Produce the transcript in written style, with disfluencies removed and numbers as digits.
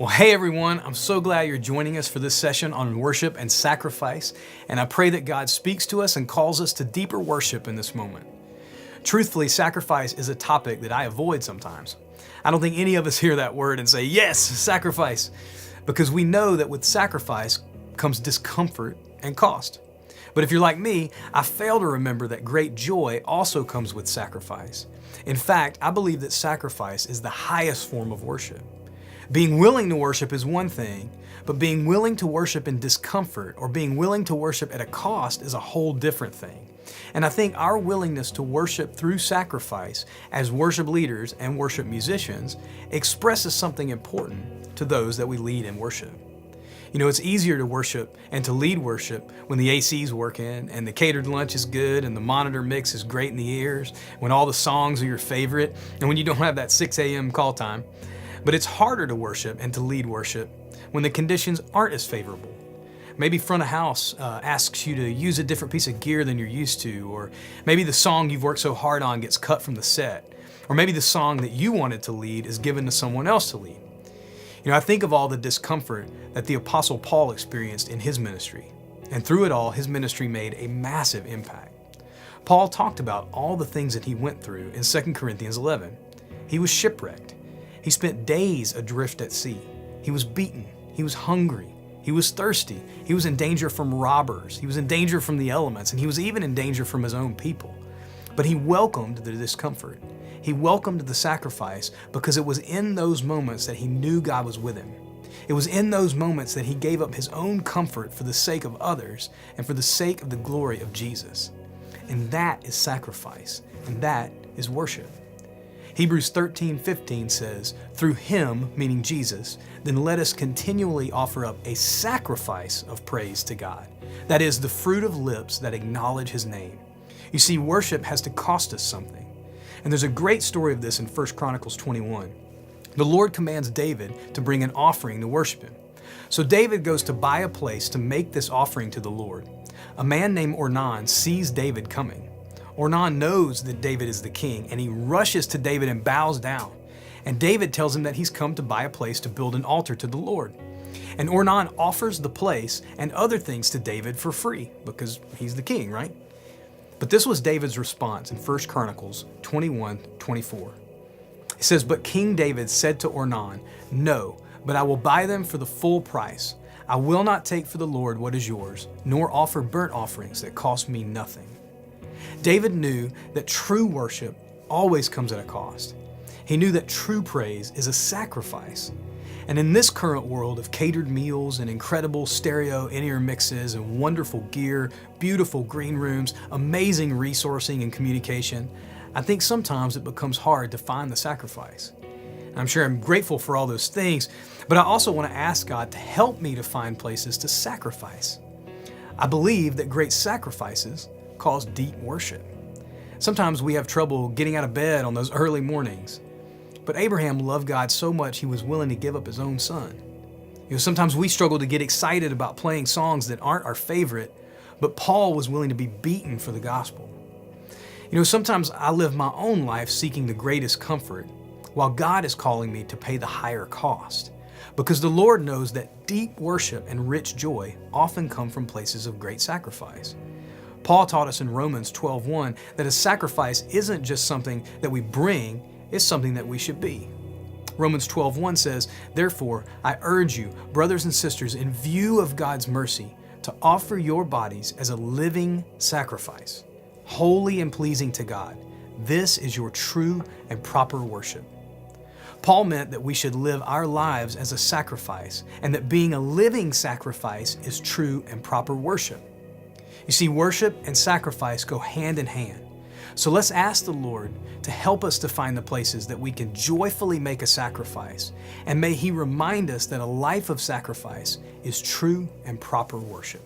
Well, hey everyone, I'm so glad you're joining us for this session on worship and sacrifice, and I pray that God speaks to us and calls us to deeper worship in this moment. Truthfully, sacrifice is a topic that I avoid sometimes. I don't think any of us hear that word and say, yes, sacrifice, because we know that with sacrifice comes discomfort and cost. But if you're like me, I fail to remember that great joy also comes with sacrifice. In fact, I believe that sacrifice is the highest form of worship. Being willing to worship is one thing, but being willing to worship in discomfort or being willing to worship at a cost is a whole different thing. And I think our willingness to worship through sacrifice as worship leaders and worship musicians expresses something important to those that we lead in worship. You know, it's easier to worship and to lead worship when the AC's working and the catered lunch is good and the monitor mix is great in the ears, when all the songs are your favorite, and when you don't have that 6 a.m. call time. But it's harder to worship and to lead worship when the conditions aren't as favorable. Maybe front of house asks you to use a different piece of gear than you're used to, or maybe the song you've worked so hard on gets cut from the set, or maybe the song that you wanted to lead is given to someone else to lead. You know, I think of all the discomfort that the Apostle Paul experienced in his ministry, and through it all, his ministry made a massive impact. Paul talked about all the things that he went through in 2 Corinthians 11. He was shipwrecked. He spent days adrift at sea. He was beaten. He was hungry. He was thirsty. He was in danger from robbers. He was in danger from the elements, and he was even in danger from his own people. But he welcomed the discomfort. He welcomed the sacrifice because it was in those moments that he knew God was with him. It was in those moments that he gave up his own comfort for the sake of others and for the sake of the glory of Jesus. And that is sacrifice, and that is worship. Hebrews 13:15 says, "Through him," meaning Jesus, "then let us continually offer up a sacrifice of praise to God. That is the fruit of lips that acknowledge his name." You see, worship has to cost us something. And there's a great story of this in 1 Chronicles 21. The Lord commands David to bring an offering to worship him. So David goes to buy a place to make this offering to the Lord. A man named Ornan sees David coming. Ornan knows that David is the king, and he rushes to David and bows down. And David tells him that he's come to buy a place to build an altar to the Lord. And Ornan offers the place and other things to David for free, because he's the king, right? But this was David's response in 1 Chronicles 21:24. It says, "But King David said to Ornan, 'No, but I will buy them for the full price. I will not take for the Lord what is yours, nor offer burnt offerings that cost me nothing.'" David knew that true worship always comes at a cost. He knew that true praise is a sacrifice. And in this current world of catered meals and incredible stereo in-ear mixes and wonderful gear, beautiful green rooms, amazing resourcing and communication, I think sometimes it becomes hard to find the sacrifice. I'm sure I'm grateful for all those things, but I also want to ask God to help me to find places to sacrifice. I believe that great sacrifices cause deep worship. Sometimes we have trouble getting out of bed on those early mornings, but Abraham loved God so much he was willing to give up his own son. You know, sometimes we struggle to get excited about playing songs that aren't our favorite, but Paul was willing to be beaten for the gospel. You know, sometimes I live my own life seeking the greatest comfort, while God is calling me to pay the higher cost, because the Lord knows that deep worship and rich joy often come from places of great sacrifice. Paul taught us in Romans 12:1 that a sacrifice isn't just something that we bring, it's something that we should be. Romans 12:1 says, "Therefore, I urge you, brothers and sisters, in view of God's mercy, to offer your bodies as a living sacrifice, holy and pleasing to God. This is your true and proper worship." Paul meant that we should live our lives as a sacrifice, and that being a living sacrifice is true and proper worship. You see, worship and sacrifice go hand in hand. So let's ask the Lord to help us to find the places that we can joyfully make a sacrifice, and may He remind us that a life of sacrifice is true and proper worship.